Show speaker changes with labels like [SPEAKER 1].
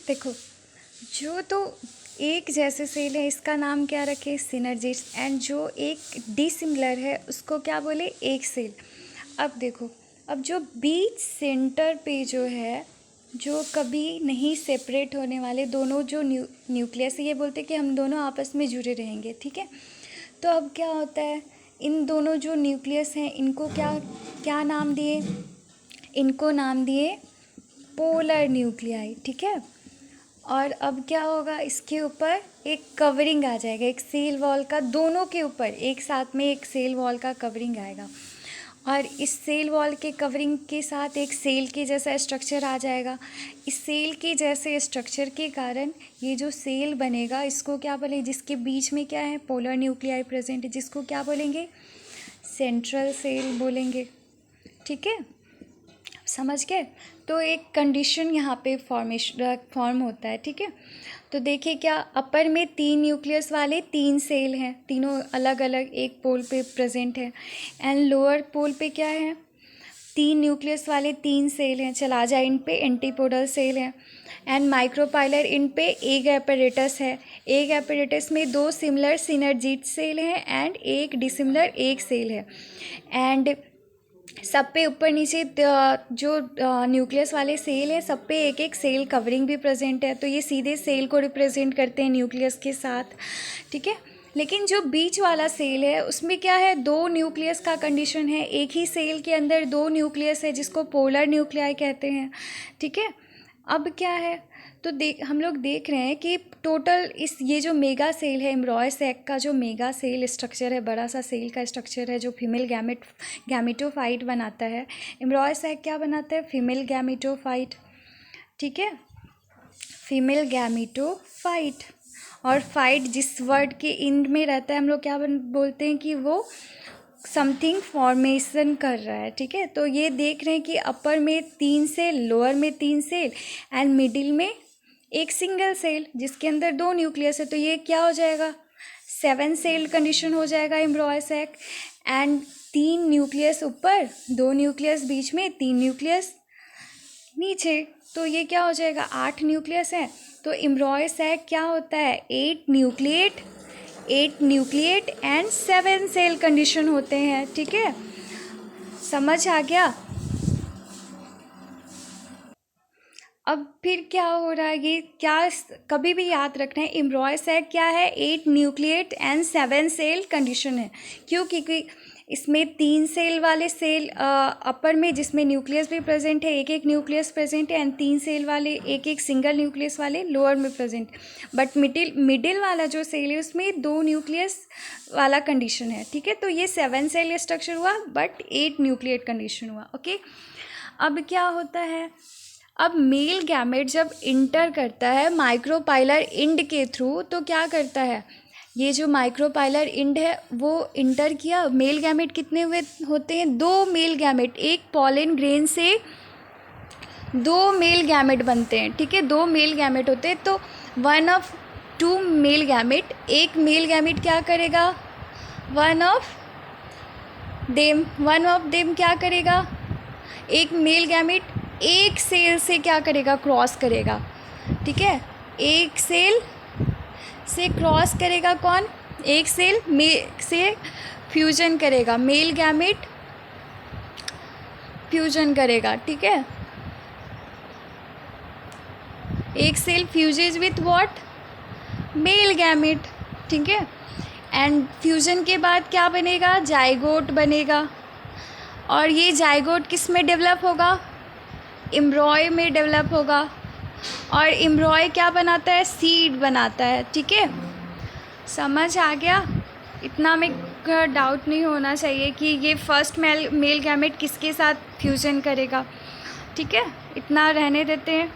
[SPEAKER 1] देखो, जो तो एक जैसे सेल है इसका नाम क्या रखे, सिनर्जिस्ट, एंड जो एक डिसिमिलर है उसको क्या बोले, एक सेल। अब देखो, अब जो बीच सेंटर पे जो है, जो कभी नहीं सेपरेट होने वाले दोनों जो न्यूक्लियस है, ये बोलते हैं कि हम दोनों आपस में जुड़े रहेंगे, ठीक है। तो अब क्या होता है, इन दोनों जो न्यूक्लियस हैं इनको क्या क्या नाम दिए, इनको नाम दिए पोलर न्यूक्लियाई, ठीक है। और अब क्या होगा, इसके ऊपर एक कवरिंग आ जाएगा, एक सेल वॉल का, दोनों के ऊपर एक साथ में एक सेल वॉल का कवरिंग आएगा। और इस सेल वॉल के कवरिंग के साथ एक सेल के जैसा स्ट्रक्चर आ जाएगा। इस सेल के जैसे स्ट्रक्चर के कारण ये जो सेल बनेगा इसको क्या बोलेंगे, जिसके बीच में क्या है, पोलर न्यूक्लियाई प्रेजेंट है, जिसको क्या बोलेंगे, सेंट्रल सेल बोलेंगे, ठीक है। समझ गए। तो एक कंडीशन यहाँ पे फॉर्म होता है, ठीक है। तो देखिए, क्या अपर में 3 न्यूक्लियस वाले 3 सेल हैं, तीनों अलग अलग एक पोल पे प्रेजेंट है। एंड लोअर पोल पे क्या है, 3 न्यूक्लियस वाले 3 सेल हैं, चला जाए इन पे एंटीपोडल सेल है। एंड माइक्रोपाइलर इन पे एक एपेरेटस है, एक एपेरेटस में 2 सिमिलर सिनर्जिट सेल हैं एंड एक डिसिमिलर एक सेल है। एंड सब पे ऊपर नीचे जो न्यूक्लियस वाले सेल है सब पे एक एक सेल कवरिंग भी प्रेजेंट है, तो ये सीधे सेल को रिप्रेजेंट करते हैं न्यूक्लियस के साथ, ठीक है। लेकिन जो बीच वाला सेल है उसमें क्या है, 2 न्यूक्लियस का कंडीशन है, एक ही सेल के अंदर 2 न्यूक्लियस है जिसको पोलर न्यूक्लियाई कहते हैं, ठीक है। अब क्या है, तो हम लोग देख रहे हैं कि टोटल ये जो मेगा सेल है, एम्ब्रॉय सैक का जो मेगा सेल स्ट्रक्चर है, बड़ा सा सेल का स्ट्रक्चर है जो फीमेल गैमेटोफाइट बनाता है। एम्ब्रॉय सैक क्या बनाता है, फीमेल गैमेटोफाइट, ठीक है, फीमेल गैमेटोफाइट। और फाइट जिस वर्ड के इंड में रहता है हम लोग क्या बोलते हैं कि वो समथिंग फॉर्मेशन कर रहा है, ठीक है। तो ये देख रहे हैं कि अपर में 3 सेल, लोअर में 3 सेल एंड मिडिल में एक सिंगल सेल जिसके अंदर 2 न्यूक्लियस है, तो ये क्या हो जाएगा, 7 सेल कंडीशन हो जाएगा एम्ब्रॉय सैक। एंड 3 न्यूक्लियस ऊपर, 2 न्यूक्लियस बीच में, 3 न्यूक्लियस नीचे, तो ये क्या हो जाएगा, 8 न्यूक्लियस है। तो एम्ब्रॉय सैक क्या होता है, 8 न्यूक्लिएट एंड 7 सेल कंडीशन होते हैं, ठीक है। समझ आ गया। अब फिर क्या हो रहा है, ये क्या कभी भी याद रखना है, एम्ब्रॉय सैक क्या है, 8 न्यूक्लिएट एंड 7 सेल कंडीशन है। क्यों, क्योंकि इसमें 3 सेल वाले सेल अपर में जिसमें न्यूक्लियस भी प्रेजेंट है, एक एक न्यूक्लियस प्रेजेंट है, एंड 3 सेल वाले एक एक सिंगल न्यूक्लियस वाले लोअर में प्रेजेंट। बट मिडिल वाला जो सेल है उसमें 2 न्यूक्लियस वाला कंडीशन है, ठीक है। तो ये 7 सेल स्ट्रक्चर हुआ बट 8 न्यूक्लिएट कंडीशन हुआ, ओके। अब क्या होता है, अब मेल गैमेट जब इंटर करता है माइक्रोपाइलर इंड के थ्रू, तो क्या करता है, ये जो माइक्रोपाइलर इंड है वो इंटर किया, मेल गैमेट कितने हुए होते हैं, 2 मेल गैमेट, एक पॉलन ग्रेन से 2 मेल गैमेट बनते हैं, ठीक है, 2 मेल गैमेट होते हैं। तो 1 ऑफ 2 मेल गैमेट, एक मेल गैमेट क्या करेगा, वन ऑफ देम क्या करेगा, एक मेल गैमेट एक सेल से क्या करेगा, क्रॉस करेगा, ठीक है, एक सेल से क्रॉस करेगा, कौन, एक सेल से फ्यूजन करेगा, मेल गैमेट फ्यूजन करेगा, ठीक है। एक cell fuses with what, male gamete, ठीक है। एंड फ्यूजन के बाद क्या बनेगा, जाइगोट बनेगा। और ये जाइगोट किस में डेवलप होगा, एम्ब्रॉय में डेवलप होगा। और एम्ब्रॉय क्या बनाता है, सीड बनाता है, ठीक है। समझ आ गया। इतना में डाउट नहीं होना चाहिए कि ये फर्स्ट मेल गैमेट किसके साथ फ्यूजन करेगा, ठीक है। इतना रहने देते हैं।